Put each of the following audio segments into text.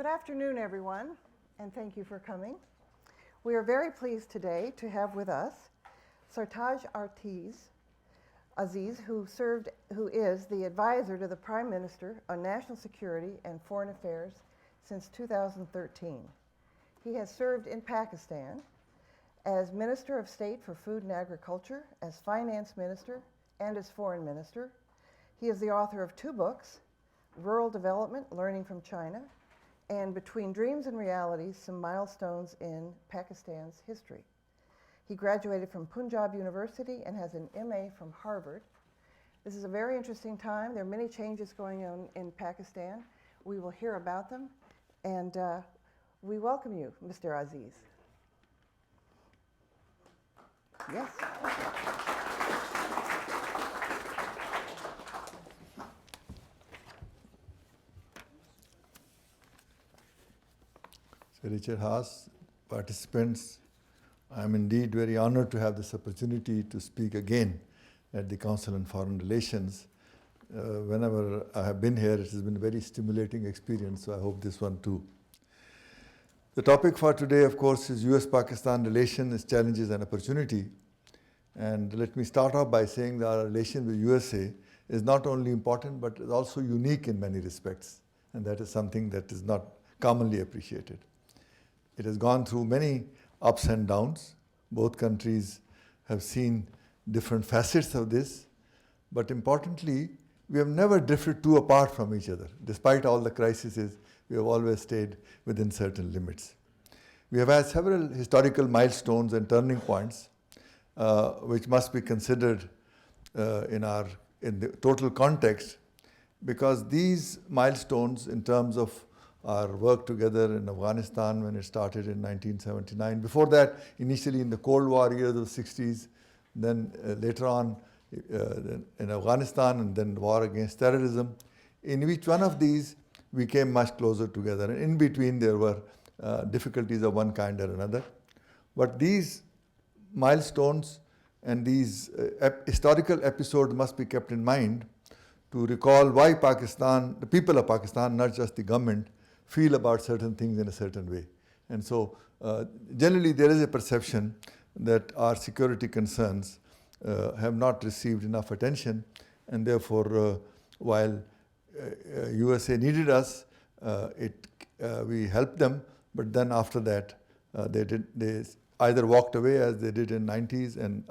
Good afternoon, everyone, and thank you for coming. We are very pleased today to have with us Sartaj Aziz, who is the advisor to the Prime Minister on National Security and Foreign Affairs since 2013. He has served in Pakistan as Minister of State for Food and Agriculture, as Finance Minister, and as Foreign Minister. He is the author of 2 books, Rural Development, Learning from China, and Between Dreams and Realities, Some Milestones in Pakistan's History. He graduated from Punjab University and has an MA from Harvard. This is a very interesting time. There are many changes going on in Pakistan. We will hear about them, and we welcome you, Mr. Aziz. Yes. So Richard Haas, participants, I am indeed very honored to have this opportunity to speak again at the Council on Foreign Relations. Whenever I have been here, it has been a very stimulating experience, so I hope this one too. The topic for today, of course, is US-Pakistan relations, challenges and opportunity. And let me start off by saying that our relation with USA is not only important, but is also unique in many respects. And that is something that is not commonly appreciated. It has gone through many ups and downs. Both countries have seen different facets of this. But importantly, we have never drifted too apart from each other. Despite all the crises, we have always stayed within certain limits. We have had several historical milestones and turning points, which must be considered in the total context, because these milestones in terms of our work together in Afghanistan when it started in 1979. Before that, initially in the Cold War years of the 60s, then later on in Afghanistan, and then the war against terrorism. In each one of these, we came much closer together. And in between, there were difficulties of one kind or another. But these milestones and these historical episodes must be kept in mind to recall why Pakistan, the people of Pakistan, not just the government, feel about certain things in a certain way. And so generally there is a perception that our security concerns have not received enough attention, and therefore while USA needed us, we helped them, but then after that they either walked away as they did in 90s and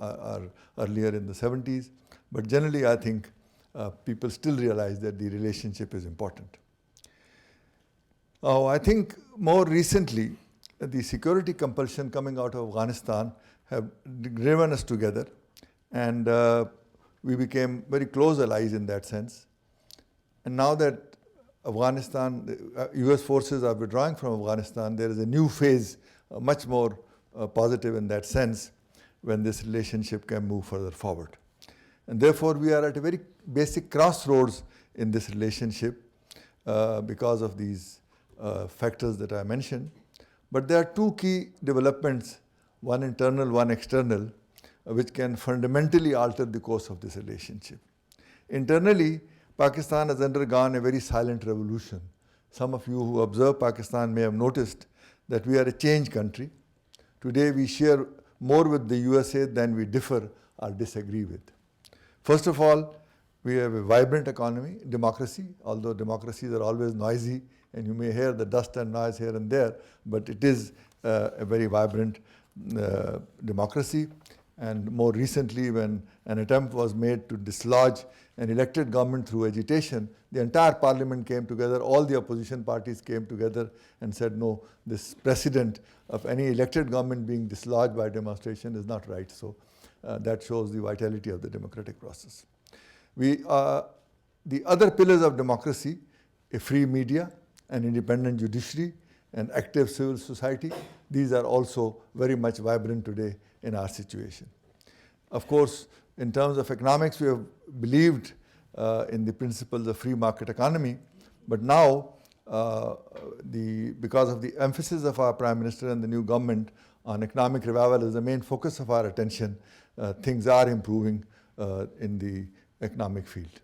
earlier in the 70s. But generally I think people still realize that the relationship is important. I think more recently, the security compulsion coming out of Afghanistan have driven us together, and we became very close allies in that sense. And now that Afghanistan, the US forces are withdrawing from Afghanistan, there is a new phase, much more positive in that sense, when this relationship can move further forward. And therefore, we are at a very basic crossroads in this relationship because of these factors that I mentioned. But there are 2 key developments, one internal, one external, which can fundamentally alter the course of this relationship. Internally, Pakistan has undergone a very silent revolution. Some of you who observe Pakistan may have noticed that we are a change country. Today we share more with the USA than we differ or disagree with. First of all, we have a vibrant economy, democracy, although democracies are always noisy and you may hear the dust and noise here and there, but it is a very vibrant democracy. And more recently, when an attempt was made to dislodge an elected government through agitation, the entire parliament came together, all the opposition parties came together and said, no, this precedent of any elected government being dislodged by demonstration is not right. So that shows the vitality of the democratic process. The other pillars of democracy, a free media, an independent judiciary, an active civil society, these are also very much vibrant today in our situation. Of course, in terms of economics, we have believed in the principles of free market economy, but now because of the emphasis of our Prime Minister and the new government on economic revival as the main focus of our attention, things are improving in the economic field.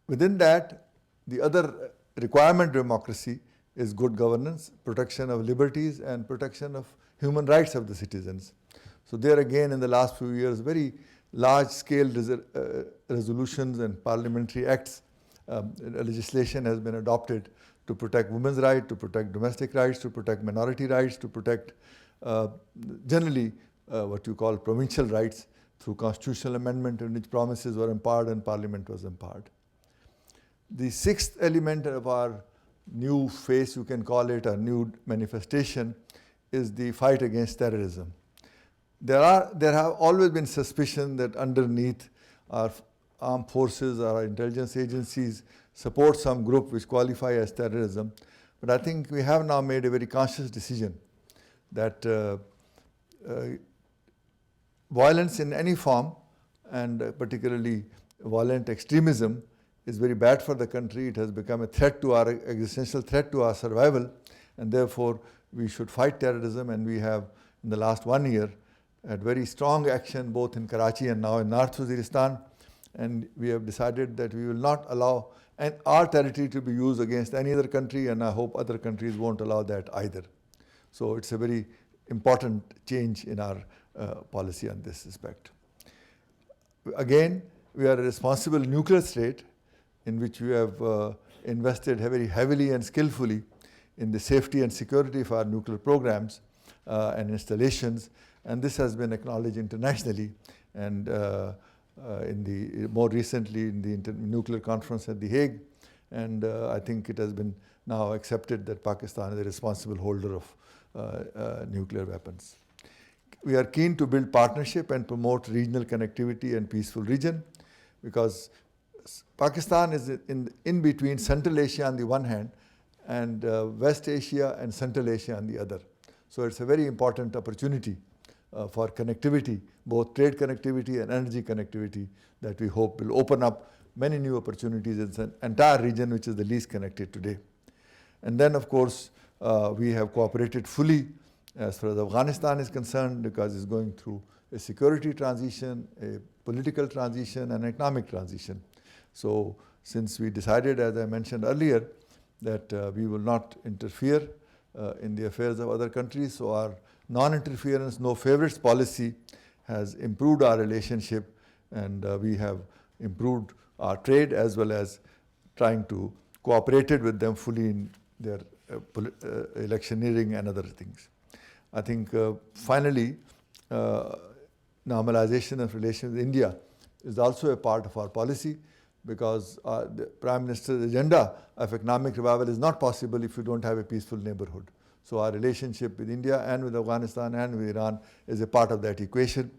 Within that, the other requirement of democracy is good governance, protection of liberties, and protection of human rights of the citizens. So there again, in the last few years, very large-scale resolutions and parliamentary acts, legislation has been adopted to protect women's rights, to protect domestic rights, to protect minority rights, to protect generally what you call provincial rights through constitutional amendment in which promises were empowered and parliament was empowered. The sixth element of our new face, you can call it, a new manifestation, is the fight against terrorism. There have always been suspicion that underneath our armed forces, our intelligence agencies support some group which qualify as terrorism. But I think we have now made a very conscious decision that violence in any form, and particularly violent extremism, is very bad for the country. It has become a threat to our existential threat to our survival, and therefore we should fight terrorism. And we have, in the last 1 year, had very strong action both in Karachi and now in North Waziristan. And we have decided that we will not allow our territory to be used against any other country, and I hope other countries won't allow that either. So it's a very important change in our policy on this respect. Again, we are a responsible nuclear state in which we have invested very heavily and skillfully in the safety and security of our nuclear programs and installations, and this has been acknowledged internationally, and more recently in the nuclear conference at The Hague, and I think it has been now accepted that Pakistan is a responsible holder of nuclear weapons. We are keen to build partnership and promote regional connectivity and peaceful region, because Pakistan is in between Central Asia on the one hand and West Asia and Central Asia on the other. So it's a very important opportunity for connectivity, both trade connectivity and energy connectivity, that we hope will open up many new opportunities in the entire region, which is the least connected today. And then, of course, we have cooperated fully as far as Afghanistan is concerned, because it's going through a security transition, a political transition, and economic transition. So since we decided, as I mentioned earlier, that we will not interfere in the affairs of other countries, so our non-interference, no favorites policy has improved our relationship, and we have improved our trade as well as trying to cooperate with them fully in their electioneering and other things. I think finally, normalization of relations with India is also a part of our policy, because the Prime Minister's agenda of economic revival is not possible if you don't have a peaceful neighborhood. So our relationship with India and with Afghanistan and with Iran is a part of that equation,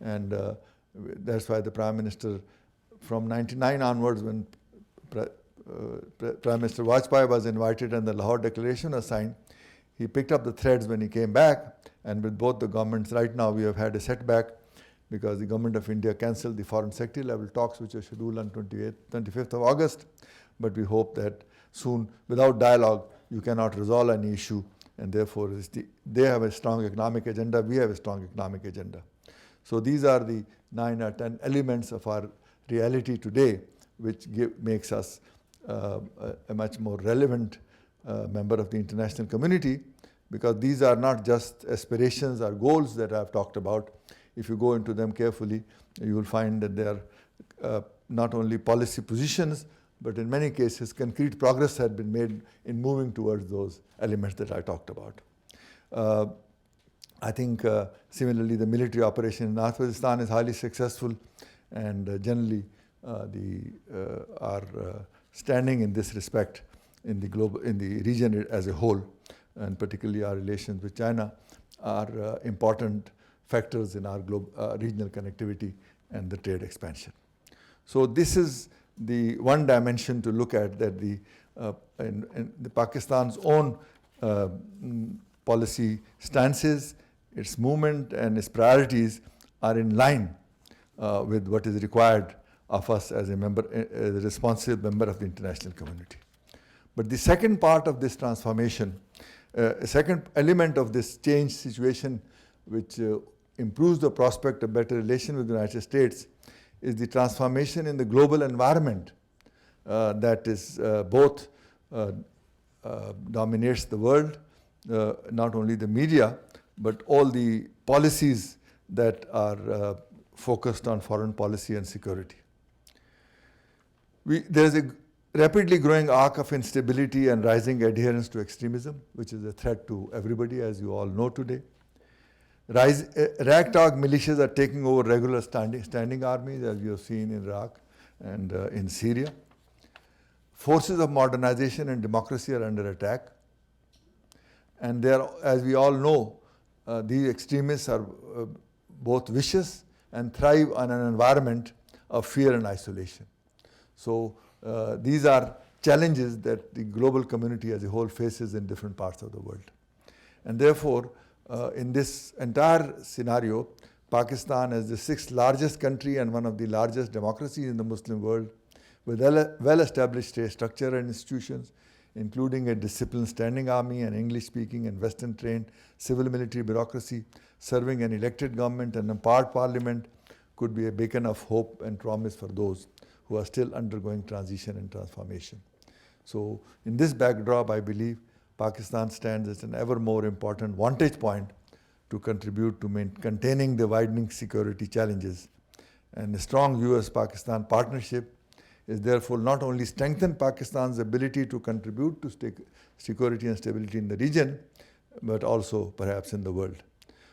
and that's why the Prime Minister, from 1999 onwards, when Prime Minister Vajpayee was invited and the Lahore Declaration was signed, he picked up the threads when he came back, and with both the governments right now we have had a setback, because the Government of India cancelled the foreign secretary level talks which are scheduled on 25th of August. But we hope that soon, without dialogue, you cannot resolve any issue, and therefore they have a strong economic agenda, we have a strong economic agenda. So these are the 9 or 10 elements of our reality today, which makes us a much more relevant member of the international community, because these are not just aspirations or goals that I've talked about. If you go into them carefully, you will find that they are not only policy positions, but in many cases concrete progress had been made in moving towards those elements that I talked about. I think similarly the military operation in North Waziristan is highly successful, and generally our standing in this respect in the region as a whole, and particularly our relations with China, are important factors in our regional connectivity and the trade expansion. So this is the one dimension to look at, that in Pakistan's own policy stances, its movement and its priorities are in line with what is required of us as a responsible member of the international community. But the second part of this transformation, a second element of this change situation, which improves the prospect of better relation with the United States, is the transformation in the global environment that is both uh, dominates the world, not only the media, but all the policies that are focused on foreign policy and security. There's a rapidly growing arc of instability and rising adherence to extremism, which is a threat to everybody, as you all know today. Ragtag militias are taking over regular standing armies, as we have seen in Iraq and in Syria. Forces of modernization and democracy are under attack. And they are, as we all know, these extremists are both vicious and thrive on an environment of fear and isolation. So these are challenges that the global community as a whole faces in different parts of the world. And therefore, in this entire scenario, Pakistan, as the sixth largest country and one of the largest democracies in the Muslim world, with well-established state structure and institutions, including a disciplined standing army, an English-speaking and Western-trained civil military bureaucracy, serving an elected government and empowered parliament, could be a beacon of hope and promise for those who are still undergoing transition and transformation. So in this backdrop, I believe Pakistan stands as an ever more important vantage point to contribute to containing the widening security challenges. And a strong US-Pakistan partnership is therefore not only strengthen Pakistan's ability to contribute to security and stability in the region, but also perhaps in the world.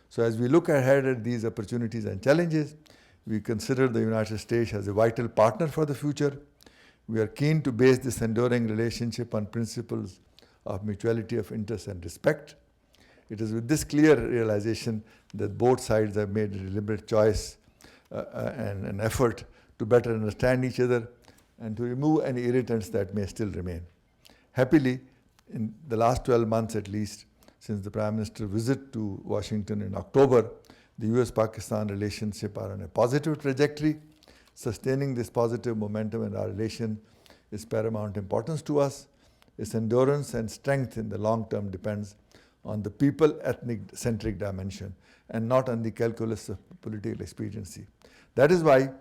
So as we look ahead at these opportunities and challenges, we consider the United States as a vital partner for the future. We are keen to base this enduring relationship on principles of mutuality of interest and respect. It is with this clear realization that both sides have made a deliberate choice and an effort to better understand each other and to remove any irritants that may still remain. Happily, in the last 12 months at least, since the Prime Minister's visit to Washington in October, the US-Pakistan relationship are on a positive trajectory. Sustaining this positive momentum in our relation is paramount importance to us. Its endurance and strength in the long term depends on the people-ethnic-centric dimension and not on the calculus of political expediency. That is why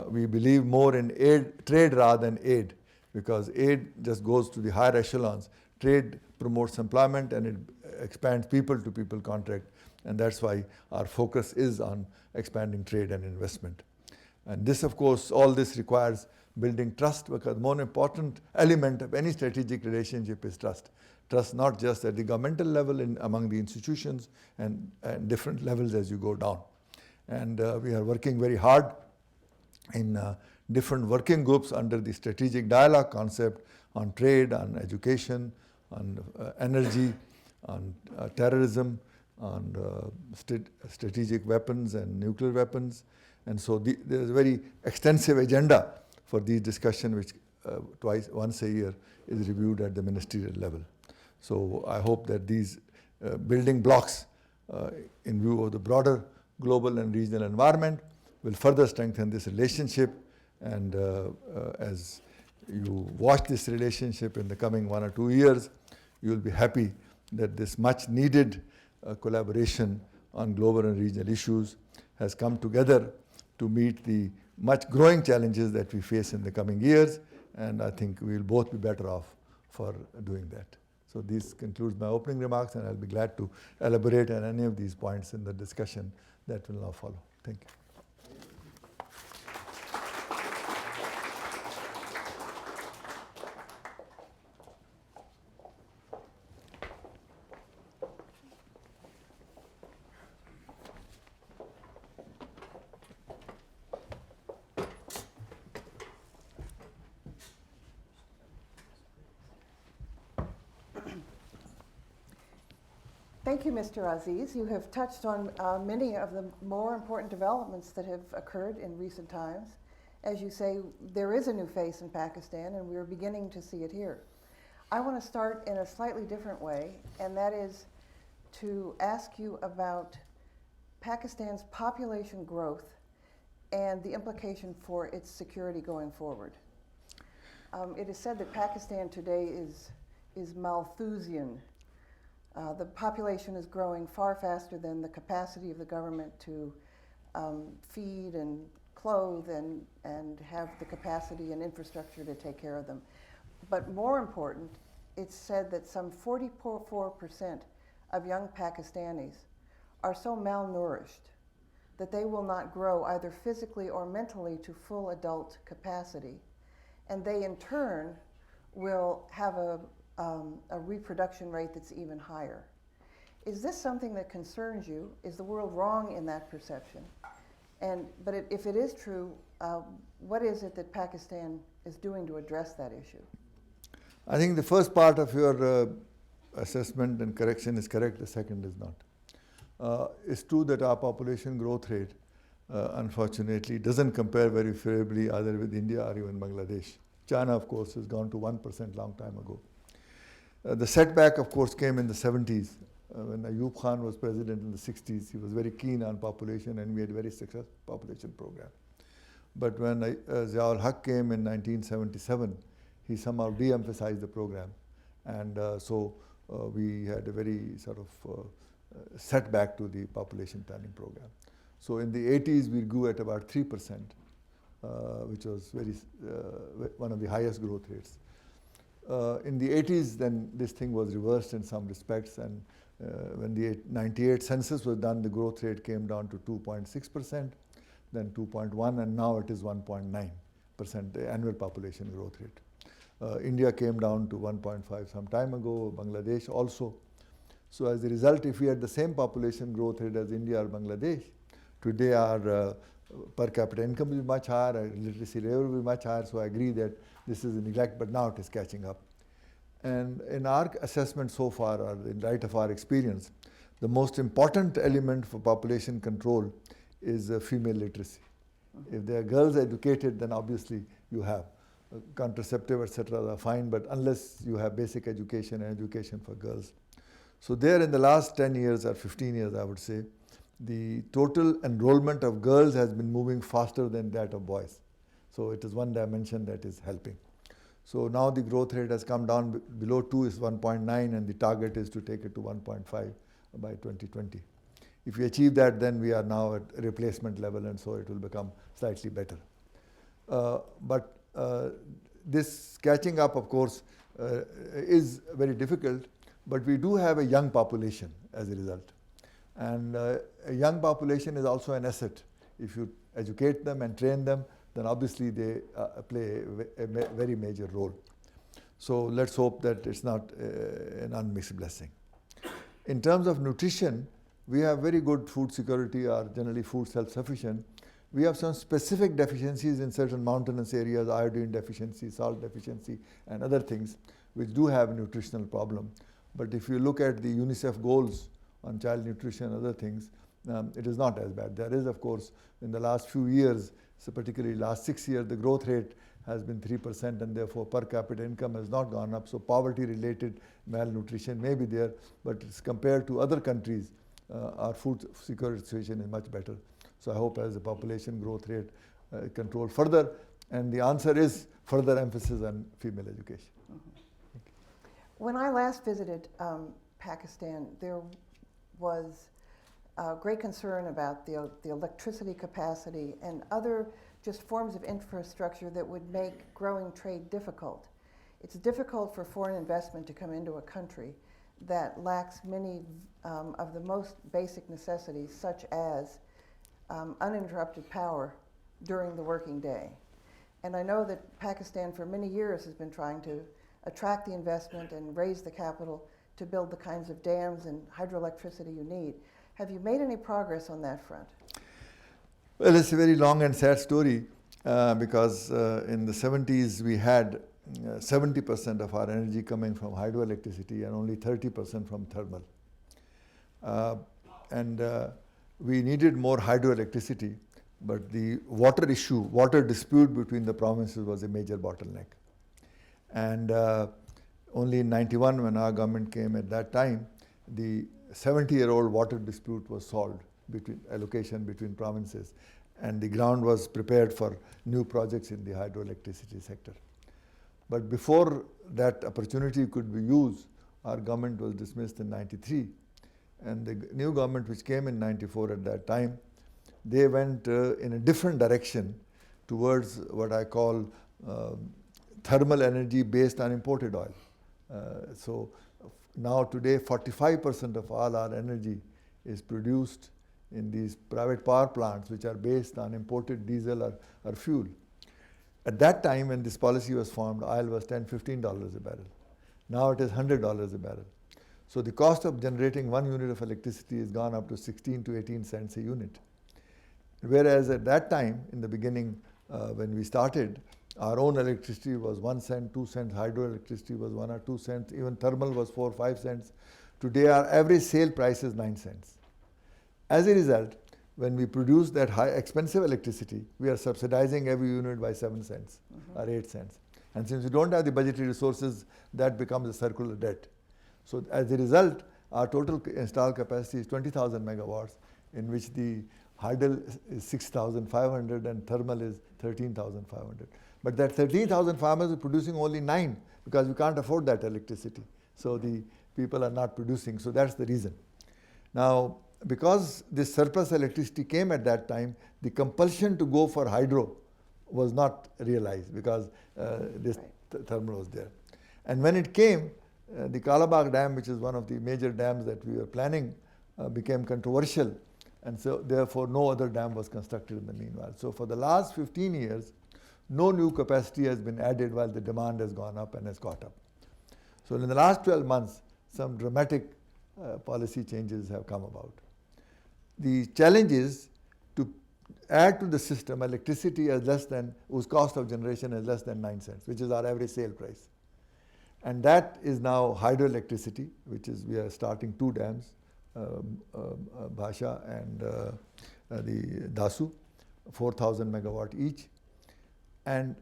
we believe more in trade rather than aid, because aid just goes to the higher echelons. Trade promotes employment and it expands people-to-people contact, and that's why our focus is on expanding trade and investment. And this, of course, all this requires building trust, because the more important element of any strategic relationship is trust. Trust not just at the governmental level among the institutions and different levels as you go down. And we are working very hard in different working groups under the strategic dialogue concept on trade, on education, on energy, on terrorism, on strategic weapons and nuclear weapons. And so there's a very extensive agenda for these discussions, which once a year is reviewed at the ministerial level. So I hope that these building blocks in view of the broader global and regional environment will further strengthen this relationship. And as you watch this relationship in the coming 1 or 2 years, you will be happy that this much needed collaboration on global and regional issues has come together to meet the much growing challenges that we face in the coming years. And I think we will both be better off for doing that. So this concludes my opening remarks, and I'll be glad to elaborate on any of these points in the discussion that will now follow. Thank you. Thank you, Mr. Aziz. You have touched on many of the more important developments that have occurred in recent times. As you say, there is a new face in Pakistan, and we're beginning to see it here. I want to start in a slightly different way, and that is to ask you about Pakistan's population growth and the implication for its security going forward. It is said that Pakistan today is Malthusian. The population is growing far faster than the capacity of the government to feed and clothe and have the capacity and infrastructure to take care of them. But more important it's said that some 44% of young Pakistanis are so malnourished that they will not grow either physically or mentally to full adult capacity. And they in turn will have a reproduction rate that's even higher. Is this something that concerns you? Is the world wrong in that perception? But if it is true, what is it that Pakistan is doing to address that issue? I think the first part of your assessment and correction is correct, the second is not. It's true that our population growth rate, unfortunately, doesn't compare very favorably either with India or even Bangladesh. China, of course, has gone to 1% long time ago. The setback, of course, came in the 70s. When Ayub Khan was president in the 60s, he was very keen on population and we had a very successful population program. But when Ziaul Haq came in 1977, he somehow de-emphasized the program. And so we had a very sort of setback to the population planning program. So in the 80s, we grew at about 3%, which was one of the highest growth rates. In the 80s, then this thing was reversed in some respects, and when the 98 census was done, the growth rate came down to 2.6%, then 2.1, and now it is 1.9%, the annual population growth rate. India came down to 1.5 some time ago, Bangladesh also. So as a result, if we had the same population growth rate as India or Bangladesh, today our per capita income will be much higher, our literacy level will be much higher, so I agree that this is a neglect, but now it is catching up. And in our assessment so far, or in light of our experience, the most important element for population control is female literacy. If there are girls educated, then obviously you have contraceptive, etc. are fine, but unless you have basic education and education for girls. So there in the last 10 years or 15 years, I would say, the total enrollment of girls has been moving faster than that of boys. So it is one dimension that is helping. So now the growth rate has come down below 2 is 1.9 and the target is to take it to 1.5 by 2020. If we achieve that, then we are now at replacement level and so it will become slightly better. But this catching up, of course, is very difficult, but we do have a young population as a result. And a young population is also an asset. If you educate them and train them, then obviously they play a very major role. So let's hope that it's not an unmixed blessing. In terms of nutrition, we have very good food security or generally food self-sufficient. We have some specific deficiencies in certain mountainous areas, iodine deficiency, salt deficiency, and other things which do have a nutritional problem. But if you look at the UNICEF goals on child nutrition and other things, it is not as bad. There is, of course, in the last few years, so particularly last 6 years, the growth rate has been 3% and therefore per capita income has not gone up. So poverty-related malnutrition may be there, but it's compared to other countries, our food security situation is much better. So I hope as the population growth rate controlled further, and the answer is further emphasis on female education. Mm-hmm. When I last visited Pakistan, there was great concern about the electricity capacity and other just forms of infrastructure that would make growing trade difficult. It's difficult for foreign investment to come into a country that lacks many of the most basic necessities, such as uninterrupted power during the working day. And I know that Pakistan for many years has been trying to attract the investment and raise the capital to build the kinds of dams and hydroelectricity you need. Have you made any progress on that front? Well, it's a very long and sad story because in the 70s we had 70% of our energy coming from hydroelectricity and only 30% from thermal. We needed more hydroelectricity, but the water issue, water dispute between the provinces was a major bottleneck. And only in 91, when our government came at that time, the 70-year-old water dispute was solved between allocation between provinces, and the ground was prepared for new projects in the hydroelectricity sector. But before that opportunity could be used, our government was dismissed in 93, and the new government which came in 94 at that time, they went in a different direction towards what I call thermal energy based on imported oil. So now today 45% of all our energy is produced in these private power plants which are based on imported diesel or fuel. At that time when this policy was formed, oil was $10, $15 a barrel. Now it is $100 a barrel. So the cost of generating 1 unit of electricity has gone up to 16 to 18 cents a unit. Whereas at that time, in the beginning, when we started, our own electricity was 1 cent, 2 cents, hydroelectricity was 1 or 2 cents, even thermal was 4 or 5 cents. Today our average sale price is 9 cents. As a result, when we produce that high expensive electricity, we are subsidizing every unit by 7 cents or 8 cents. And since we don't have the budgetary resources, that becomes a circular debt. So as a result, our total installed capacity is 20,000 megawatts, in which the hydel is 6,500 and thermal is 13,500. But that 13,500 is producing only 9 because we can't afford that electricity. So the people are not producing. So that's the reason. Now, because this surplus electricity came at that time, the compulsion to go for hydro was not realized because this thermal was there. And when it came, the Kalabagh Dam, which is one of the major dams that we were planning, became controversial. And so therefore no other dam was constructed in the meanwhile. So for the last 15 years, no new capacity has been added while the demand has gone up and has caught up. So in the last 12 months, some dramatic policy changes have come about. The challenge is to add to the system electricity as less than, whose cost of generation is less than 9 cents, which is our average sale price. And that is now hydroelectricity, which is, we are starting 2 dams, Bhasha and the Dasu, 4,000 megawatt each. And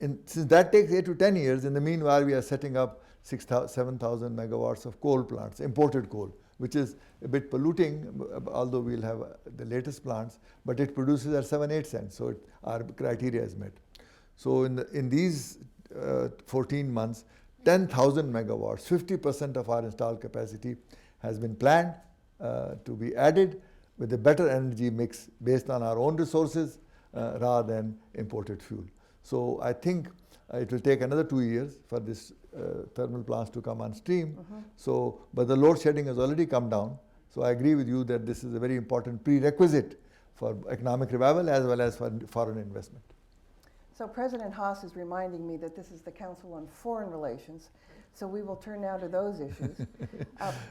since that takes 8 to 10 years, in the meanwhile we are setting up 7,000 megawatts of coal plants, imported coal, which is a bit polluting, although we'll have the latest plants, but it produces at 7-8 cents, so our criteria is met. So in these 14 months, 10,000 megawatts, 50% of our installed capacity has been planned to be added with a better energy mix based on our own resources rather than imported fuel. So I think it will take another 2 years for this thermal plants to come on stream. So, but the load shedding has already come down. So I agree with you that this is a very important prerequisite for economic revival as well as for foreign investment. So President Haas is reminding me that this is the Council on Foreign Relations, so we will turn now to those issues.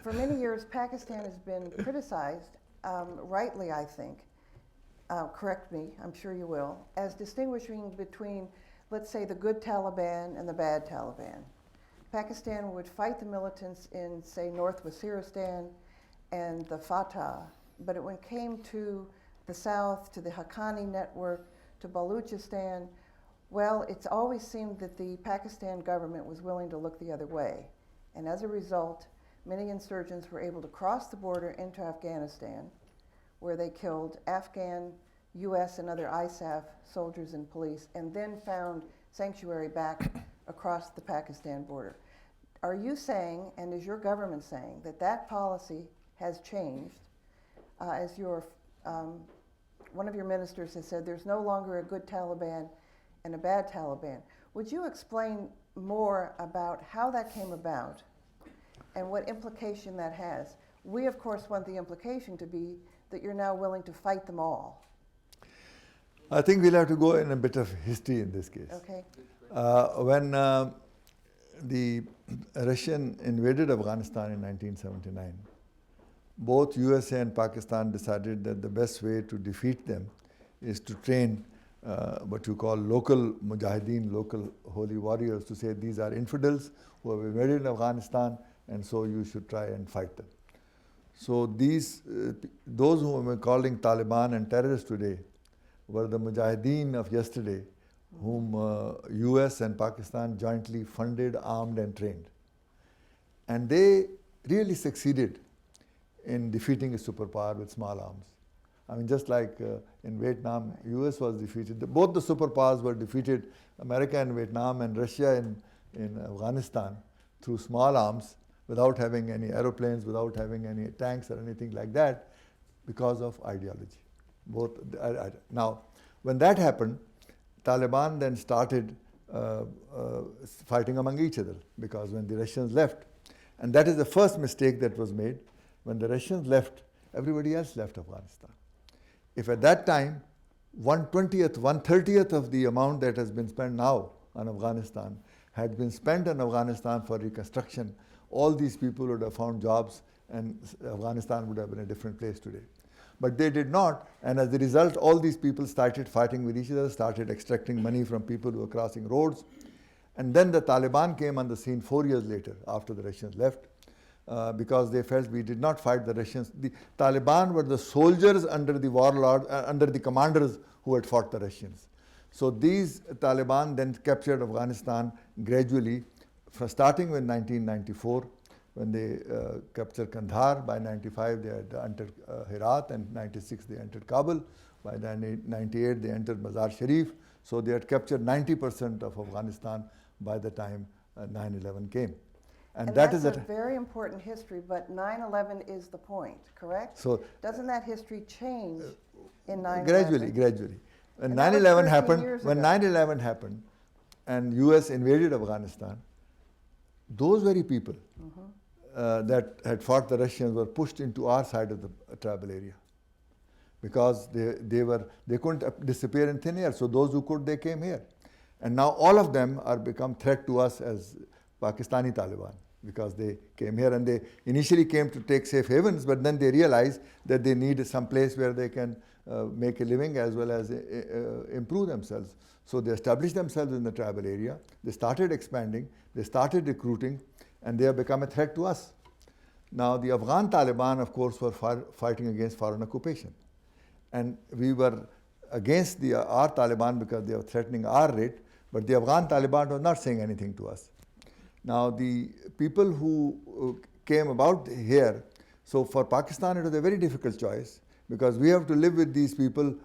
For many years, Pakistan has been criticized, rightly I think, correct me, I'm sure you will, as distinguishing between, let's say, the good Taliban and the bad Taliban. Pakistan would fight the militants in, say, North Waziristan and the Fatah, but when it came to the south, to the Haqqani network, to Baluchistan, well, it's always seemed that the Pakistan government was willing to look the other way. And as a result, many insurgents were able to cross the border into Afghanistan, where they killed Afghan, US, and other ISAF soldiers and police, and then found sanctuary back across the Pakistan border. Are you saying, and is your government saying, that that policy has changed, as your, one of your ministers has said, there's no longer a good Taliban and a bad Taliban? Would you explain more about how that came about and what implication that has? We, of course, want the implication to be that you're now willing to fight them all. I think we'll have to go in a bit of history in this case. Okay. When the Russian invaded Afghanistan in 1979, both USA and Pakistan decided that the best way to defeat them is to train what you call local mujahideen, local holy warriors, to say these are infidels who have invaded Afghanistan, and so you should try and fight them. So these, those whom we are calling Taliban and terrorists today were the mujahideen of yesterday, whom US and Pakistan jointly funded, armed and trained. And they really succeeded in defeating a superpower with small arms. I mean, just like in Vietnam, US was defeated. Both the superpowers were defeated, America in Vietnam and Russia in Afghanistan, through small arms, without having any aeroplanes, without having any tanks or anything like that, because of ideology. Both. Now, when that happened, Taliban then started fighting among each other, because when the Russians left, and that is the first mistake that was made, when the Russians left, everybody else left Afghanistan. If at that time 1/20th, 1/30th of the amount that has been spent now on Afghanistan had been spent on Afghanistan for reconstruction, all these people would have found jobs and Afghanistan would have been a different place today. But they did not, and as a result, all these people started fighting with each other, started extracting money from people who were crossing roads. And then the Taliban came on the scene 4 years later, after the Russians left, because they felt we did not fight the Russians. The Taliban were the soldiers under the warlord, under the commanders who had fought the Russians. So these Taliban then captured Afghanistan gradually, starting with 1994, when they captured Kandahar. By 95 they had entered Herat, and 96 they entered Kabul. By 98 they entered Mazar Sharif. So they had captured 90% of Afghanistan by the time 9/11 came. And that's a very important history, but 9/11 is the point, correct? So doesn't that history change in 9/11? Gradually. When And that was 9/11 13 happened, years when ago. 9/11 happened, and U.S. invaded Afghanistan, those very people that had fought the Russians were pushed into our side of the tribal area, because they couldn't disappear in thin air. So those who could, they came here, and now all of them are become threat to us as Pakistani Taliban, because they came here and they initially came to take safe havens, but then they realized that they need some place where they can make a living as well as improve themselves. So they established themselves in the tribal area. They started expanding. They started recruiting, and they have become a threat to us. Now the Afghan Taliban, of course, were fighting against foreign occupation, and we were against our Taliban because they were threatening our rate, but the Afghan Taliban was not saying anything to us. Now the people who came about here, so for Pakistan it was a very difficult choice, because we have to live with these people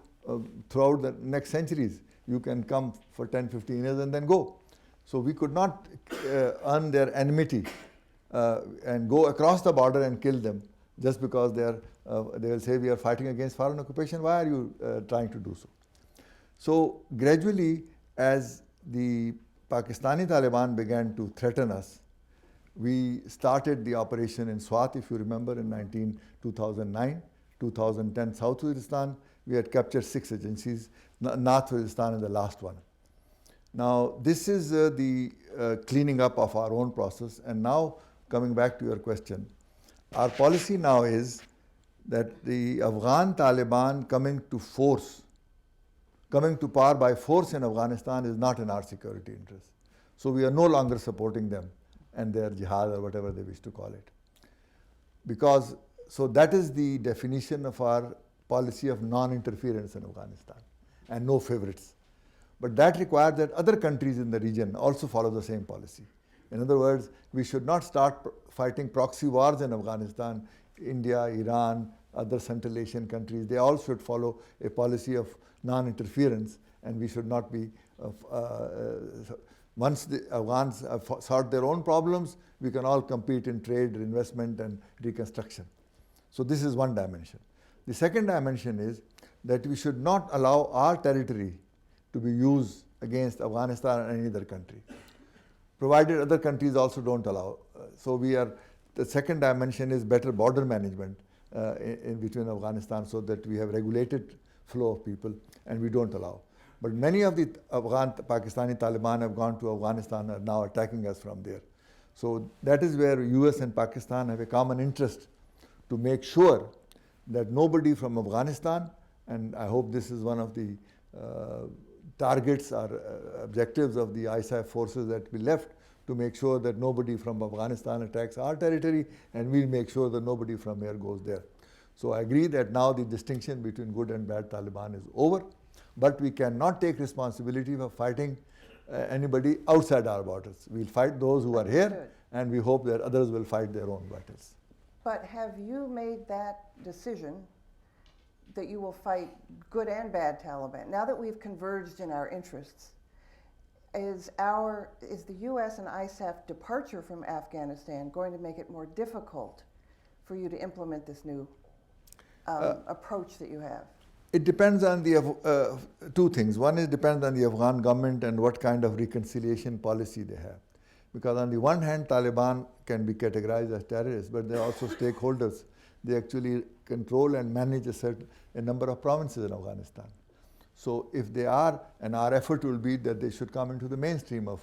throughout the next centuries. You can come for 10, 15 years and then go. So we could not earn their enmity and go across the border and kill them just because they will say we are fighting against foreign occupation. Why are you trying to do so? So gradually, as the Pakistani Taliban began to threaten us, we started the operation in Swat, if you remember, in 2009, 2010 South Waziristan. We had captured 6 agencies, North Waziristan is the last one. Now this is the cleaning up of our own process. And now coming back to your question, our policy now is that the Afghan Taliban coming to power by force in Afghanistan is not in our security interest. So we are no longer supporting them and their jihad or whatever they wish to call it. So that is the definition of our policy of non-interference in Afghanistan and no favorites. But that requires that other countries in the region also follow the same policy. In other words, we should not start fighting proxy wars in Afghanistan. India, Iran, other Central Asian countries, they all should follow a policy of non-interference, and we should not be, once the Afghans have solved their own problems, we can all compete in trade, investment, and reconstruction. So this is one dimension. The second dimension is that we should not allow our territory to be used against Afghanistan or any other country, provided other countries also don't allow. The second dimension is better border management in between Afghanistan, so that we have regulated flow of people and we don't allow. But many of the Afghan Pakistani Taliban have gone to Afghanistan and are now attacking us from there. So that is where US and Pakistan have a common interest to make sure that nobody from Afghanistan, and I hope this is one of the targets or objectives of the ISAF forces that we left, to make sure that nobody from Afghanistan attacks our territory, and we'll make sure that nobody from here goes there. So I agree that now the distinction between good and bad Taliban is over, but we cannot take responsibility for fighting anybody outside our borders. We'll fight those who are here, and we hope that others will fight their own battles. But have you made that decision that you will fight good and bad Taliban? Now that we've converged in our interests, is the U.S. and ISAF departure from Afghanistan going to make it more difficult for you to implement this new approach that you have? It depends on the two things. One is depends on the Afghan government and what kind of reconciliation policy they have. Because on the one hand, Taliban can be categorized as terrorists, but they're also stakeholders. They actually control and manage a number of provinces in Afghanistan. So if they are, and our effort will be that they should come into the mainstream of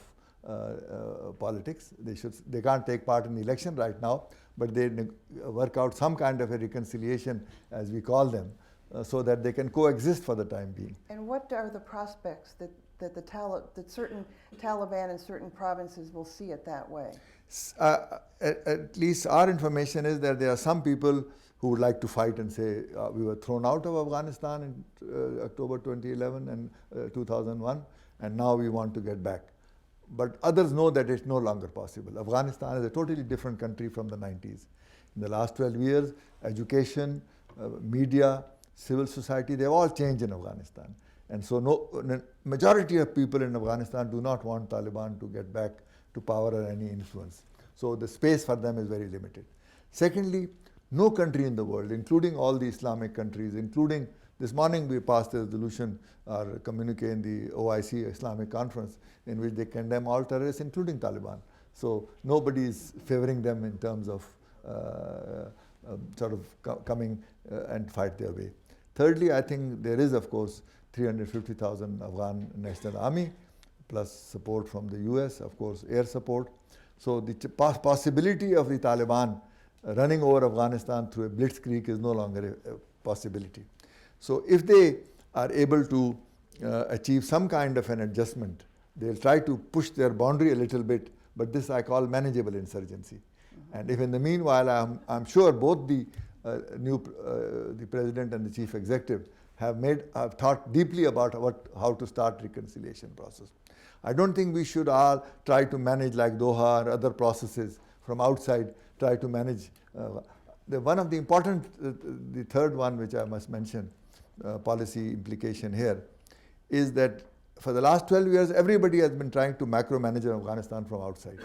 politics. They can't take part in the election right now, but they work out some kind of a reconciliation, as we call them, so that they can coexist for the time being. And what are the prospects that certain Taliban in certain provinces will see it that way? At least our information is that there are some people who would like to fight and say we were thrown out of Afghanistan in October 2011 and 2001, and now we want to get back. But others know that it's no longer possible. Afghanistan is a totally different country from the 90s. In the last 12 years, education, media, civil society, they've all changed in Afghanistan. And so majority of people in Afghanistan do not want Taliban to get back to power or any influence. So the space for them is very limited. Secondly, no country in the world, including all the Islamic countries, including this morning we passed a resolution or communique in the OIC Islamic Conference in which they condemn all terrorists, including Taliban. So nobody is favoring them in terms of coming and fight their way. Thirdly, I think there is, of course, 350,000 Afghan National Army, plus support from the US, of course, air support. So the possibility of the Taliban running over Afghanistan through a blitzkrieg is no longer a possibility. So if they are able to achieve some kind of an adjustment, they'll try to push their boundary a little bit, but this I call manageable insurgency. Mm-hmm. And if in the meanwhile, I'm sure both the the president and the chief executive have thought deeply about how to start reconciliation process. I don't think we should all try to manage like Doha or other processes from outside, try to manage. One of the important, the third one which I must mention, policy implication here, is that for the last 12 years, everybody has been trying to macromanage Afghanistan from outside.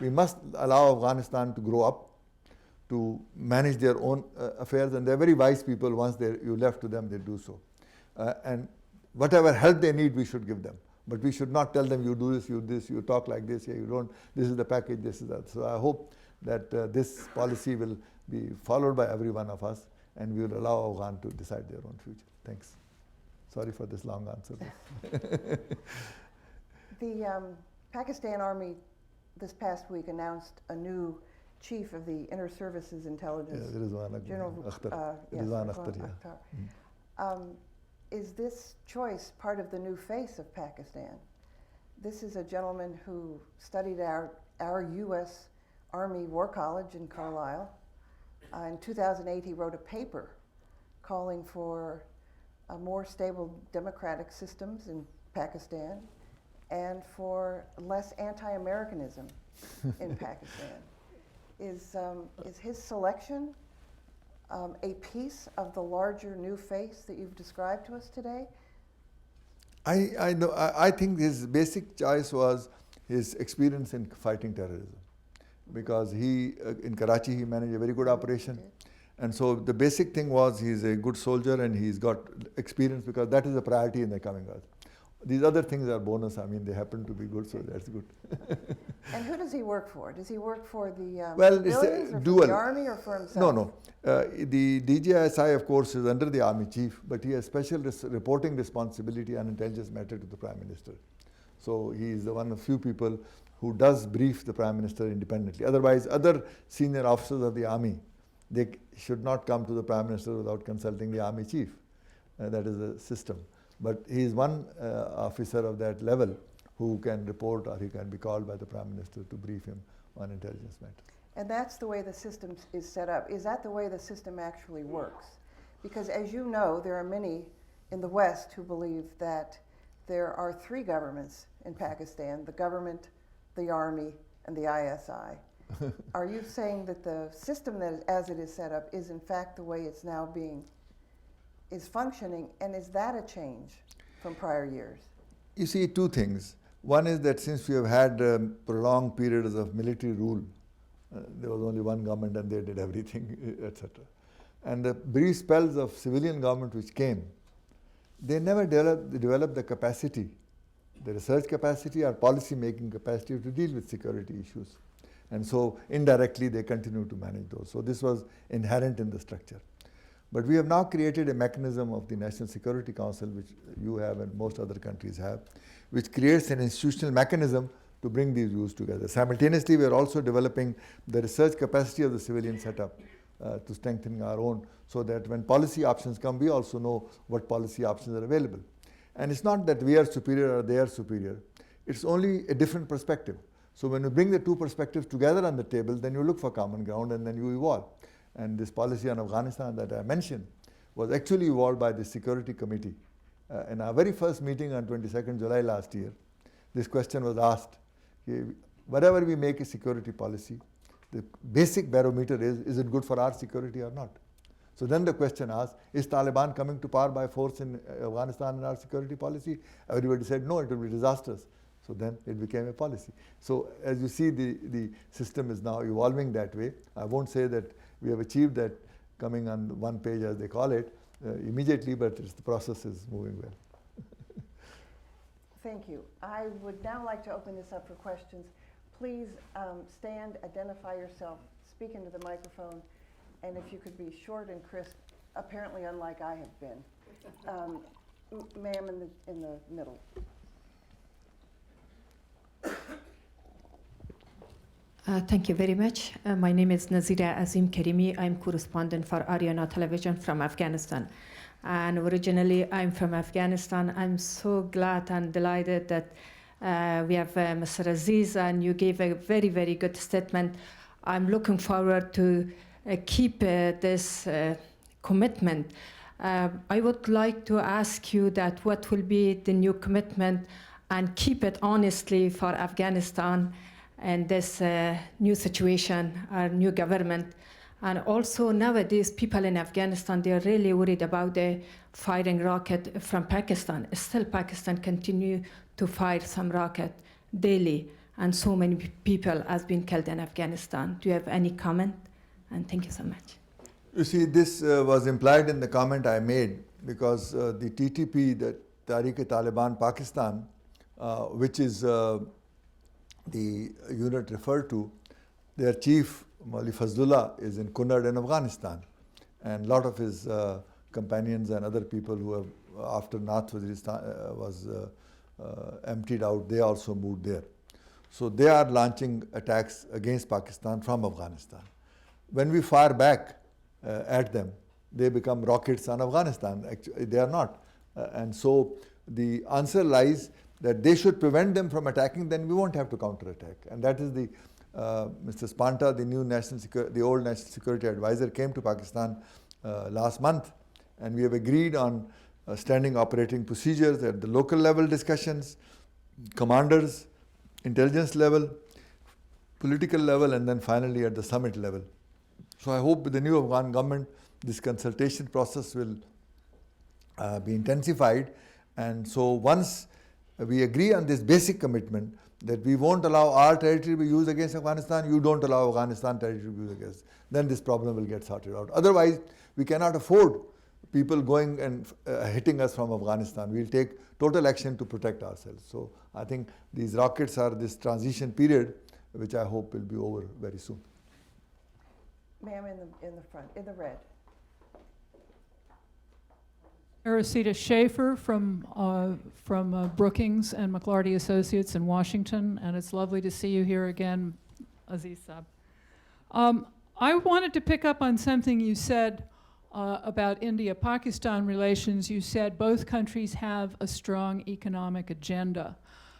We must allow Afghanistan to grow up, to manage their own affairs, and they're very wise people. Once you left to them, they do so. And whatever help they need, we should give them. But we should not tell them, you do this, you talk like this, you don't, this is the package, this is that. So I hope that this policy will be followed by every one of us, and we will allow Afghan to decide their own future. Thanks. Sorry for this long answer. The Pakistan Army this past week announced a new chief of the Inter Services Intelligence, General Akhtar. Is this choice part of the new face of Pakistan? This is a gentleman who studied our U.S. Army War College in Carlisle. In 2008, he wrote a paper calling for more stable democratic systems in Pakistan and for less anti-Americanism in Pakistan. Is his selection a piece of the larger new face that you've described to us today? I think his basic choice was his experience in fighting terrorism, because in Karachi he managed a very good operation. And so the basic thing was he's a good soldier and he's got experience, because that is a priority in the coming earth. These other things are bonus. I mean, they happen to be good, so that's good. And who does he work for? Does he work for the it's a dual. For the army or for himself? No. The DJSI, of course, is under the army chief, but he has special reporting responsibility on intelligence matter to the Prime Minister. So he is the one of few people who does brief the Prime Minister independently. Otherwise, other senior officers of the army, they should not come to the Prime Minister without consulting the army chief. That is the system. But he is one officer of that level who can report, or he can be called by the Prime Minister to brief him on intelligence matters. And that's the way the system is set up. Is that the way the system actually works? Because as you know, there are many in the West who believe that there are three governments in Pakistan: the government, the army, and the ISI. Are you saying that the system that, as it is set up, is in fact the way it's now is functioning, and is that a change from prior years? You see, two things. One is that since we have had prolonged periods of military rule, there was only one government and they did everything, etc. And the brief spells of civilian government which came, they never develop the capacity, the research capacity or policy making capacity to deal with security issues. And so indirectly they continue to manage those. So this was inherent in the structure. But we have now created a mechanism of the National Security Council, which you have and most other countries have, which creates an institutional mechanism to bring these views together. Simultaneously, we are also developing the research capacity of the civilian setup to strengthen our own, so that when policy options come, we also know what policy options are available. And it's not that we are superior or they are superior. It's only a different perspective. So when you bring the two perspectives together on the table, then you look for common ground and then you evolve. And this policy on Afghanistan that I mentioned was actually evolved by the Security Committee. In our very first meeting on 22nd July last year, this question was asked. Whatever we make a security policy, the basic barometer is it good for our security or not? So then the question asked, is Taliban coming to power by force in Afghanistan in our security policy? Everybody said, no, it will be disastrous. So then it became a policy. So as you see, the system is now evolving that way. I won't say that we have achieved that coming on one page, as they call it, immediately, but the process is moving well. Thank you. I would now like to open this up for questions. Please stand, identify yourself, speak into the microphone, and if you could be short and crisp, apparently unlike I have been. Ma'am in the middle. Thank you very much. My name is Nazira Azim Karimi. I'm correspondent for Ariana Television from Afghanistan. And originally, I'm from Afghanistan. I'm so glad and delighted that we have Mr. Aziz, and you gave a very, very good statement. I'm looking forward to keep this commitment. I would like to ask you that what will be the new commitment, and keep it honestly for Afghanistan and this new situation, our new government. And also nowadays, people in Afghanistan, they're really worried about the firing rocket from Pakistan. Still, Pakistan continue to fire some rocket daily, and so many people has been killed in Afghanistan. Do you have any comment? And thank you so much. You see, this was implied in the comment I made, because the TTP, the Tehreek-e-Taliban Pakistan, which is the unit referred to, their chief, Mauli Fazlullah, is in Kunard in Afghanistan. And a lot of his companions and other people who have, after Nath was emptied out, they also moved there. So they are launching attacks against Pakistan from Afghanistan. When we fire back at them, they become rockets on Afghanistan. Actually, they are not. And so the answer lies that they should prevent them from attacking, then we won't have to counterattack. And that is the Mr. Spanta, the new old National Security Advisor, came to Pakistan last month, and we have agreed on standing operating procedures at the local level discussions, commanders, intelligence level, political level, and then finally at the summit level. So I hope with the new Afghan government, this consultation process will be intensified. And so once we agree on this basic commitment that we won't allow our territory to be used against Afghanistan, you don't allow Afghanistan territory to be used against, then this problem will get sorted out. Otherwise, we cannot afford people going and hitting us from Afghanistan. We'll take total action to protect ourselves. So I think these rockets are this transition period, which I hope will be over very soon. Ma'am in the front, in the red. Aracita Schaefer from Brookings and McLarty Associates in Washington, and it's lovely to see you here again, Aziz Saab. I wanted to pick up on something you said about India-Pakistan relations. You said both countries have a strong economic agenda.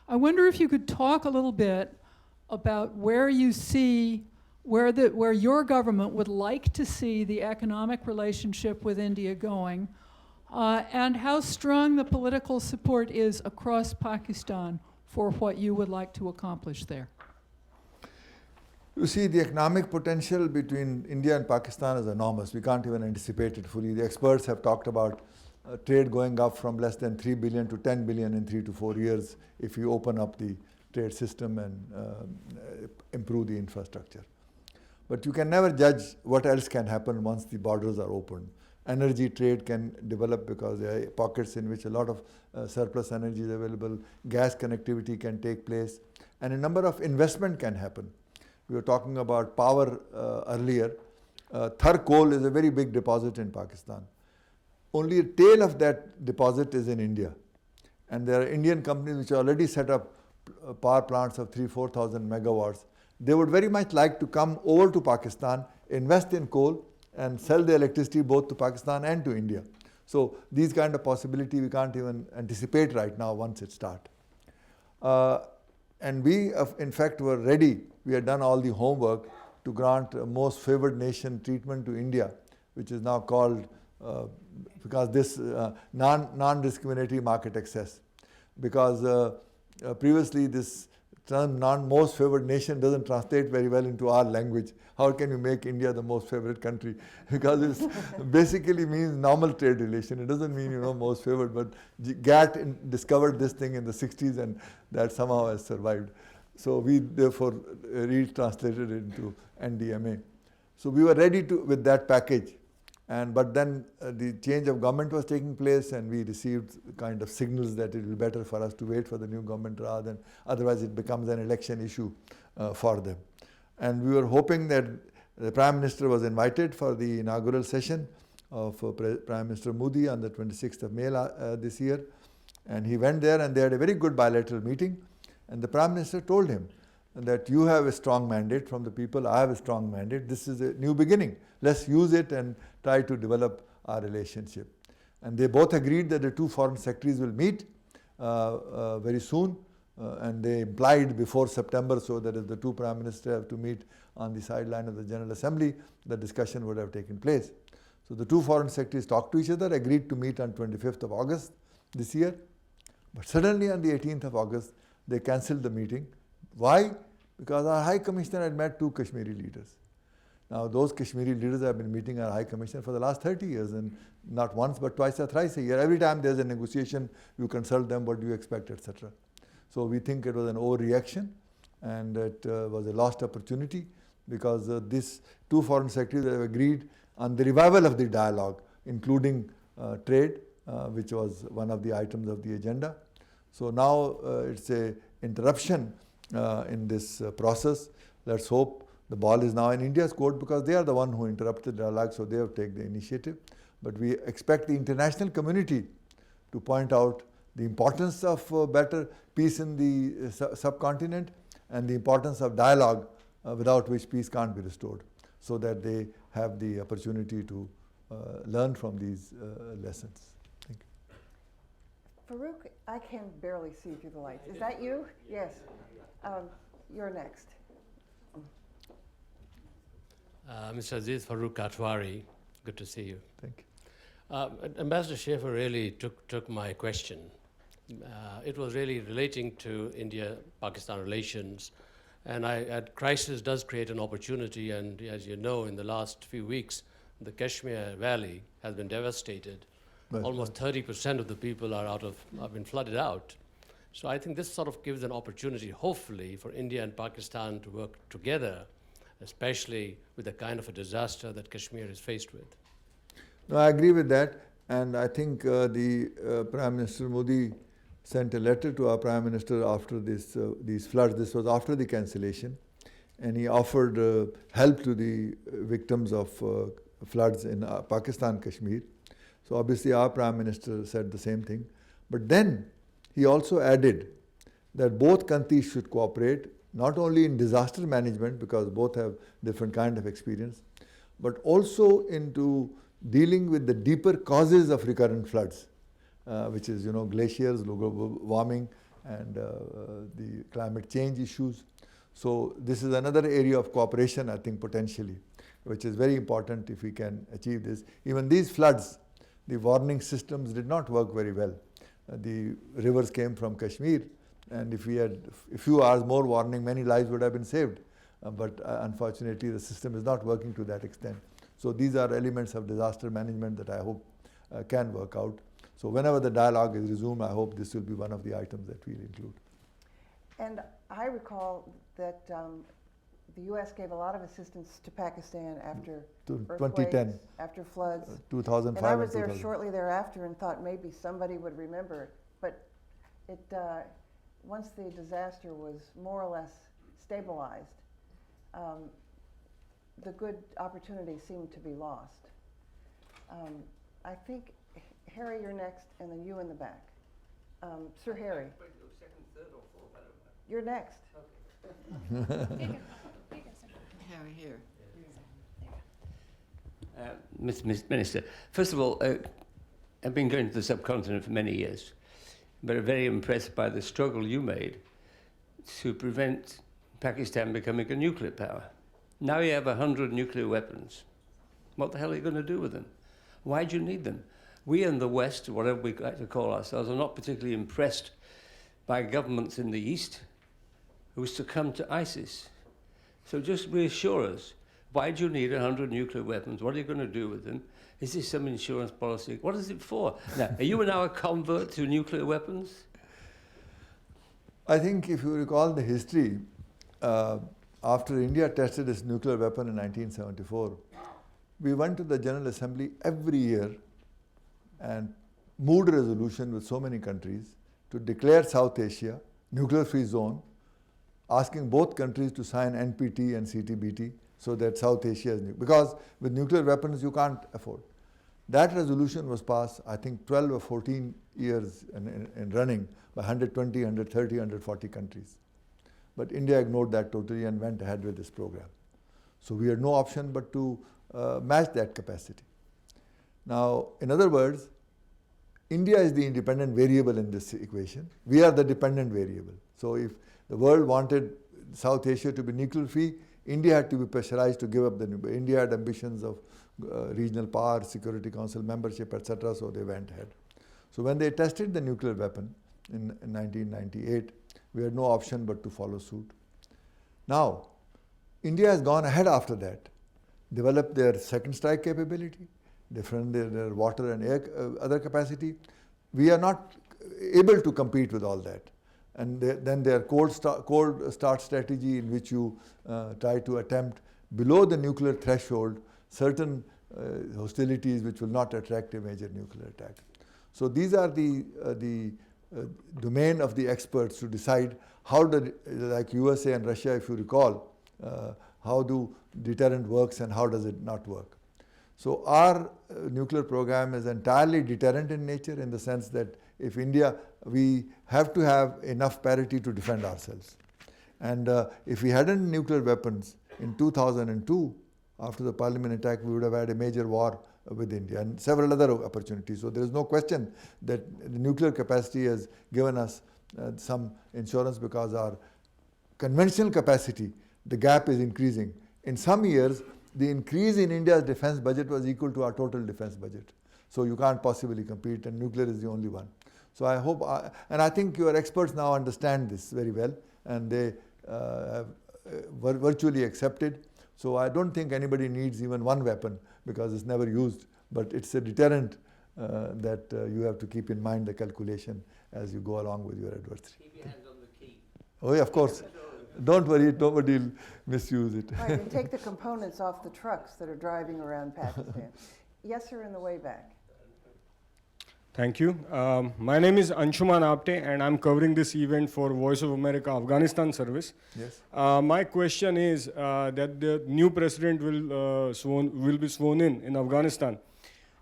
I wonder if you could talk a little bit about where you see, where your government would like to see the economic relationship with India going, and how strong the political support is across Pakistan for what you would like to accomplish there. You see, the economic potential between India and Pakistan is enormous. We can't even anticipate it fully. The experts have talked about trade going up from less than 3 billion to 10 billion in 3 to 4 years if you open up the trade system and improve the infrastructure. But you can never judge what else can happen once the borders are opened. energy trade can develop because there are pockets in which a lot of surplus energy is available, gas connectivity can take place, and a number of investment can happen. We were talking about power earlier. Thar coal is a very big deposit in Pakistan. Only a tail of that deposit is in India. And there are Indian companies which already set up power plants of 3,000-4,000 megawatts. They would very much like to come over to Pakistan, invest in coal, and sell the electricity both to Pakistan and to India. So these kind of possibility we can't even anticipate right now once it starts. And we, in fact, were ready. We had done all the homework to grant most favored nation treatment to India, which is now called, because this non-discriminatory market access. Because previously this term most favored nation doesn't translate very well into our language. How can you make India the most favorite country? Because it basically means normal trade relation. It doesn't mean, most favored, but GATT discovered this thing in the 60s and that somehow has survived. So we therefore retranslated it into NDMA. So we were ready with that package. But then the change of government was taking place, and we received kind of signals that it will be better for us to wait for the new government rather than otherwise it becomes an election issue for them. And we were hoping that the Prime Minister was invited for the inaugural session of Prime Minister Modi on the 26th of May this year. And he went there and they had a very good bilateral meeting. And the Prime Minister told him that you have a strong mandate from the people, I have a strong mandate, this is a new beginning. Let's use it and try to develop our relationship. And they both agreed that the two foreign secretaries will meet very soon. And they implied before September, so that if the two prime ministers have to meet on the sideline of the General Assembly, the discussion would have taken place. So the two foreign secretaries talked to each other, agreed to meet on 25th of August this year. But suddenly on the 18th of August, they cancelled the meeting. Why? Because our High Commissioner had met two Kashmiri leaders. Now those Kashmiri leaders have been meeting our High Commissioner for the last 30 years, and not once but twice or thrice a year. Every time there's a negotiation, you consult them, what do you expect, etc. So we think it was an overreaction, and it was a lost opportunity, because these two foreign secretaries have agreed on the revival of the dialogue, including trade, which was one of the items of the agenda. So now it's an interruption in this process. Let's hope the ball is now in India's court, because they are the one who interrupted the dialogue, so they have taken the initiative. But we expect the international community to point out the importance of better peace in the subcontinent, and the importance of dialogue without which peace can't be restored, so that they have the opportunity to learn from these lessons. Thank you. Farouk, I can barely see through the lights. Is that you? Yes. You're next. Mr. Aziz Farouk Katwari, good to see you. Thank you. Ambassador Schaefer really took my question. It was really relating to India-Pakistan relations, and crisis does create an opportunity, and as you know, in the last few weeks, the Kashmir Valley has been devastated. Right. Almost 30% of the people have been flooded out. So I think this sort of gives an opportunity, hopefully, for India and Pakistan to work together, especially with the kind of a disaster that Kashmir is faced with. No, I agree with that, and I think the Prime Minister Modi sent a letter to our Prime Minister after these floods. This was after the cancellation, and he offered help to the victims of floods in Pakistan, Kashmir. So obviously our Prime Minister said the same thing. But then he also added that both countries should cooperate, not only in disaster management, because both have different kind of experience, but also into dealing with the deeper causes of recurrent floods, which is, glaciers, global warming, and the climate change issues. So this is another area of cooperation, I think, potentially, which is very important if we can achieve this. Even these floods, the warning systems did not work very well. The rivers came from Kashmir, and if we had a few hours more warning, many lives would have been saved. But unfortunately, the system is not working to that extent. So these are elements of disaster management that I hope can work out. So whenever the dialogue is resumed, I hope this will be one of the items that we'll include. And I recall that the U.S. gave a lot of assistance to Pakistan after To earthquakes, 2010, after floods. 2005 And I was there 2000. shortly thereafter and thought maybe somebody would remember it. But it, once the disaster was more or less stabilized, the good opportunity seemed to be lost. I think, Harry, you're next, and then you in the back. Sir Harry. Second, third, or fourth, I don't know. You're next. Harry, here. Mr. Minister, first of all, I've been going to the subcontinent for many years, but I'm very impressed by the struggle you made to prevent Pakistan becoming a nuclear power. Now you have 100 nuclear weapons. What the hell are you going to do with them? Why do you need them? We in the West, whatever we like to call ourselves, are not particularly impressed by governments in the East who succumb to ISIS. So just reassure us, why do you need 100 nuclear weapons? What are you going to do with them? Is this some insurance policy? What is it for? Now, are you now a convert to nuclear weapons? I think if you recall the history, after India tested its nuclear weapon in 1974, we went to the General Assembly every year and moved a resolution with so many countries to declare South Asia nuclear-free zone, asking both countries to sign NPT and CTBT so that South Asia is because with nuclear weapons you can't afford. That resolution was passed, I think, 12 or 14 years in running by 120, 130, 140 countries. But India ignored that totally and went ahead with this program. So we had no option but to match that capacity. Now, in other words, India is the independent variable in this equation. We are the dependent variable. So if the world wanted South Asia to be nuclear free, India had to be pressurized to give up the nuclear. India had ambitions of regional power, Security Council membership, etc. So they went ahead. So when they tested the nuclear weapon in 1998, we had no option but to follow suit. Now, India has gone ahead after that, developed their second strike capability, different their water and air other capacity. We are not able to compete with all that. And then their cold start strategy, in which you try to attempt below the nuclear threshold certain hostilities which will not attract a major nuclear attack. So these are the domain of the experts to decide how like USA and Russia, if you recall, how do deterrent works and how does it not work. So our nuclear program is entirely deterrent in nature, in the sense that if India, we have to have enough parity to defend ourselves. And if we hadn't nuclear weapons in 2002, after the Parliament attack, we would have had a major war with India and several other opportunities. So there is no question that the nuclear capacity has given us some insurance, because our conventional capacity, the gap is increasing. In some years, the increase in India's defense budget was equal to our total defense budget. So you can't possibly compete, and nuclear is the only one. So I hope, and I think your experts now understand this very well, and they have virtually accepted. So I don't think anybody needs even one weapon, because it's never used, but it's a deterrent that you have to keep in mind the calculation as you go along with your adversary. Keep your hand on the key. Oh yeah, of course. Don't worry, nobody will misuse it. Right, and take the components off the trucks that are driving around Pakistan. Yes, sir, in the way back. Thank you. My name is Anshuman Apte, and I'm covering this event for Voice of America Afghanistan service. Yes. My question is that the new president will be sworn in Afghanistan.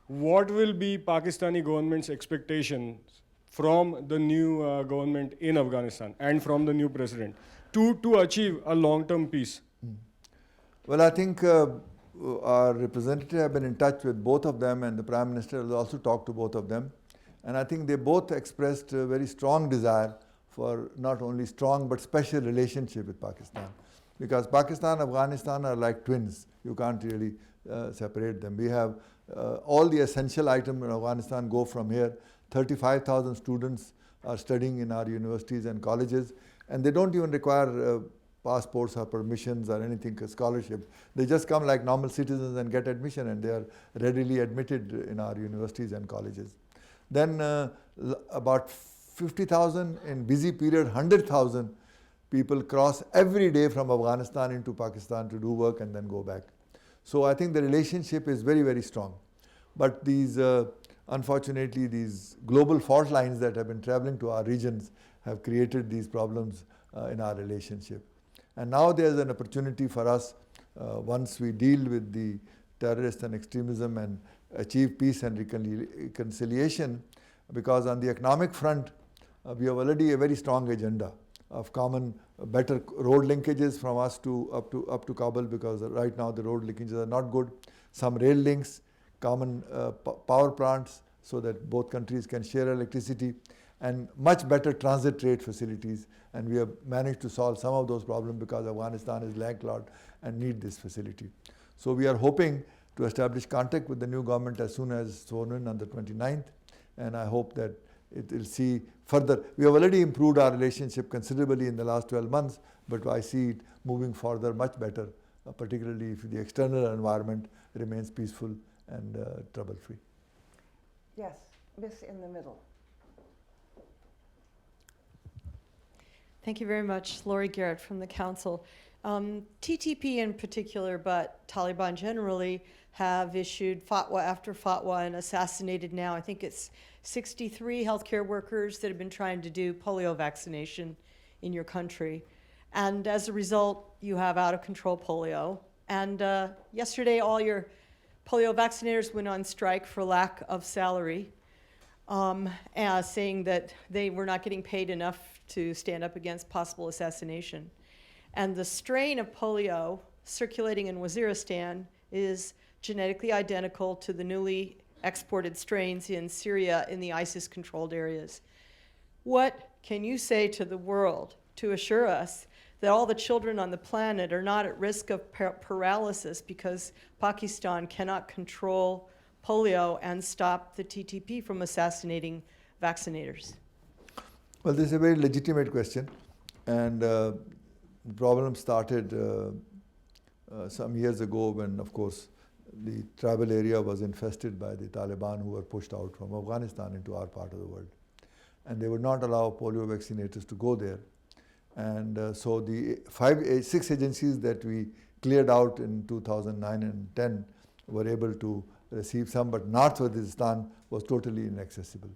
What will be Pakistani government's expectations from the new government in Afghanistan and from the new president to achieve a long-term peace? Well, I think our representative have been in touch with both of them, and the Prime Minister has also talked to both of them. And I think they both expressed a very strong desire for not only strong but special relationship with Pakistan. Because Pakistan and Afghanistan are like twins. You can't really separate them. We have all the essential items in Afghanistan go from here. 35,000 students are studying in our universities and colleges, and they don't even require passports or permissions or anything, scholarship. They just come like normal citizens and get admission, and they are readily admitted in our universities and colleges. Then about 50,000 in busy period, 100,000 people cross every day from Afghanistan into Pakistan to do work and then go back. So I think the relationship is very, very strong. But these, unfortunately, these global fault lines that have been traveling to our regions have created these problems in our relationship. And now there's an opportunity for us, once we deal with the terrorist and extremism and achieve peace and reconciliation, because on the economic front, we have already a very strong agenda of common, better road linkages from us to up to Kabul, because right now the road linkages are not good. Some rail links, common power plants, so that both countries can share electricity, and much better transit trade facilities. And we have managed to solve some of those problems because Afghanistan is landlocked and need this facility. So we are hoping to establish contact with the new government as soon as sworn in on the 29th, and I hope that it will see further. We have already improved our relationship considerably in the last 12 months, but I see it moving further much better, particularly if the external environment remains peaceful and trouble-free. Yes, Miss in the middle. Thank you very much. Laurie Garrett from the Council. TTP in particular, but Taliban generally, have issued fatwa after fatwa and assassinated now, I think it's 63 healthcare workers that have been trying to do polio vaccination in your country. And as a result, you have out-of-control polio. And yesterday, all your polio vaccinators went on strike for lack of salary, saying that they were not getting paid enough to stand up against possible assassination. And the strain of polio circulating in Waziristan is genetically identical to the newly exported strains in Syria in the ISIS-controlled areas. What can you say to the world to assure us that all the children on the planet are not at risk of paralysis because Pakistan cannot control polio and stop the TTP from assassinating vaccinators? Well, this is a very legitimate question, and the problem started some years ago when, of course, the tribal area was infested by the Taliban, who were pushed out from Afghanistan into our part of the world. And they would not allow polio vaccinators to go there. And so the 6 agencies that we cleared out in 2009 and 10 were able to receive some, but North Waziristan was totally inaccessible.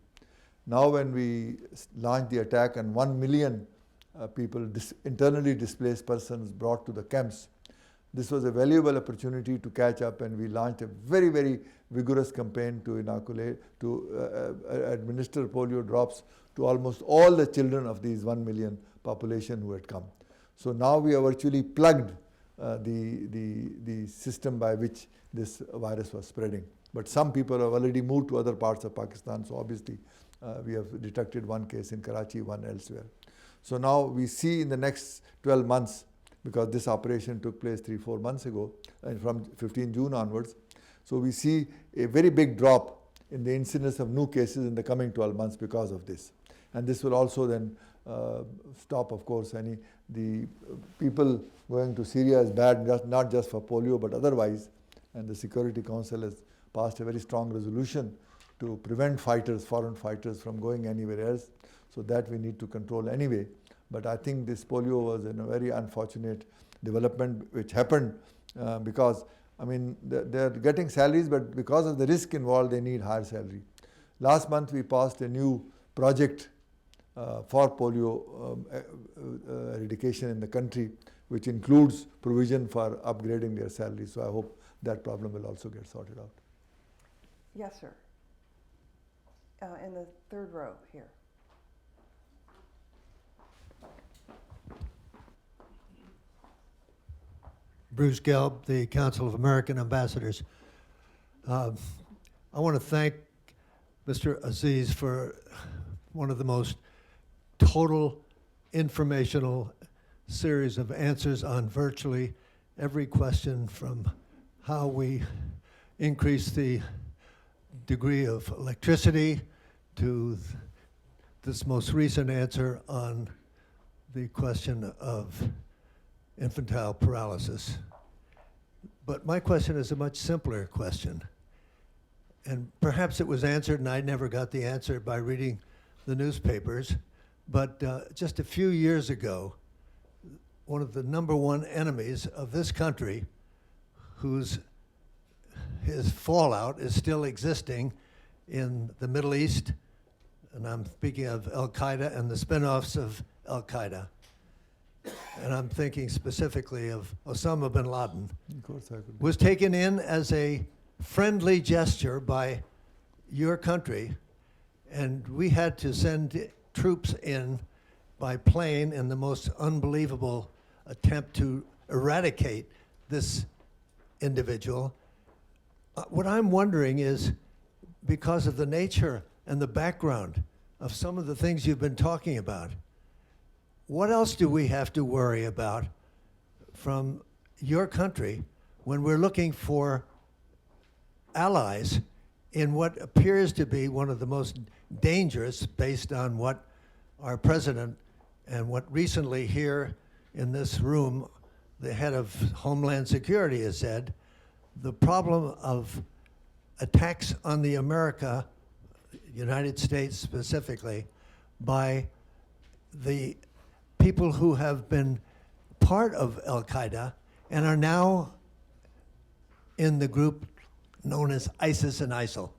Now when we launched the attack and 1 million people, internally displaced persons brought to the camps, this was a valuable opportunity to catch up, and we launched a very, very vigorous campaign to inoculate, to administer polio drops to almost all the children of these 1 million population who had come. So now we have virtually plugged the system by which this virus was spreading. But some people have already moved to other parts of Pakistan, so obviously we have detected 1 case in Karachi, 1 elsewhere. So now we see in the next 12 months, because this operation took place 3-4 months ago, and from 15 June onwards, so we see a very big drop in the incidence of new cases in the coming 12 months because of this. And this will also then stop, of course, the people going to Syria is bad, not just for polio, but otherwise. And the Security Council has passed a very strong resolution to prevent fighters, foreign fighters, from going anywhere else. So that we need to control anyway. But I think this polio was a very unfortunate development which happened because, I mean, they're getting salaries, but because of the risk involved, they need higher salary. Last month, we passed a new project for polio eradication in the country, which includes provision for upgrading their salaries. So I hope that problem will also get sorted out. Yes, sir. In the 3rd row here. Bruce Gelb, the Council of American Ambassadors. I want to thank Mr. Aziz for one of the most total informational series of answers on virtually every question, from how we increase the degree of electricity to this most recent answer on the question of infantile paralysis. But my question is a much simpler question. And perhaps it was answered and I never got the answer by reading the newspapers. But just a few years ago, one of the number one enemies of this country, his fallout is still existing in the Middle East, and I'm speaking of Al-Qaeda and the spin-offs of Al-Qaeda. And I'm thinking specifically of Osama bin Laden, Of course, I could. was taken in as a friendly gesture by your country, and we had to send troops in by plane in the most unbelievable attempt to eradicate this individual. What I'm wondering is, because of the nature and the background of some of the things you've been talking about, what else do we have to worry about from your country when we're looking for allies in what appears to be one of the most dangerous, based on what our president and what recently here in this room, the head of Homeland Security has said, the problem of attacks on the United States specifically, by the people who have been part of Al-Qaeda and are now in the group known as ISIS and ISIL.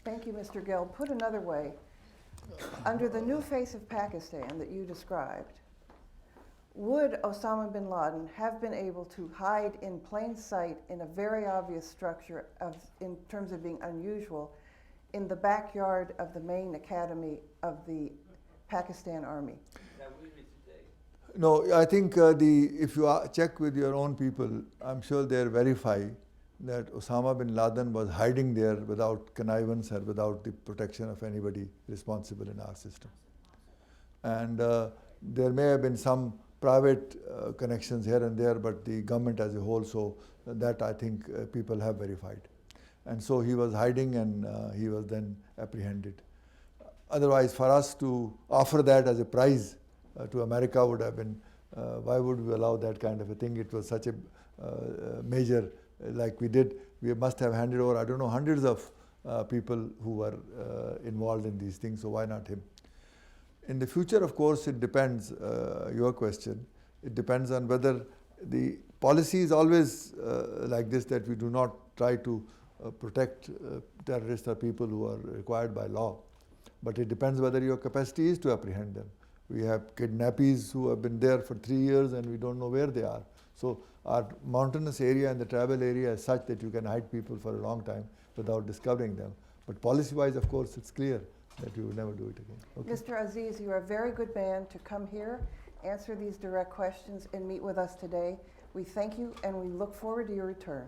Thank you, Mr. Gelb. Put another way, under the new face of Pakistan that you described, would Osama bin Laden have been able to hide in plain sight in a very obvious structure in terms of being unusual in the backyard of the main academy of the Pakistan Army? No, I think if you check with your own people, I'm sure they'll verify that Osama bin Laden was hiding there without connivance or without the protection of anybody responsible in our system. And there may have been some private connections here and there, but the government as a whole, so that I think people have verified. And so he was hiding, and he was then apprehended. Otherwise, for us to offer that as a prize to America would have been, why would we allow that kind of a thing? It was such a major, like we did, we must have handed over, I don't know, hundreds of people who were involved in these things, so why not him? In the future, of course, it depends, your question, it depends on whether the policy is always like this, that we do not try to protect terrorists or people who are required by law. But it depends whether your capacity is to apprehend them. We have kidnappees who have been there for 3 years and we don't know where they are. So our mountainous area and the tribal area is such that you can hide people for a long time without discovering them. But policy-wise, of course, it's clear that you will never do it again. Okay. Mr. Aziz, you are a very good man to come here, answer these direct questions, and meet with us today. We thank you, and we look forward to your return.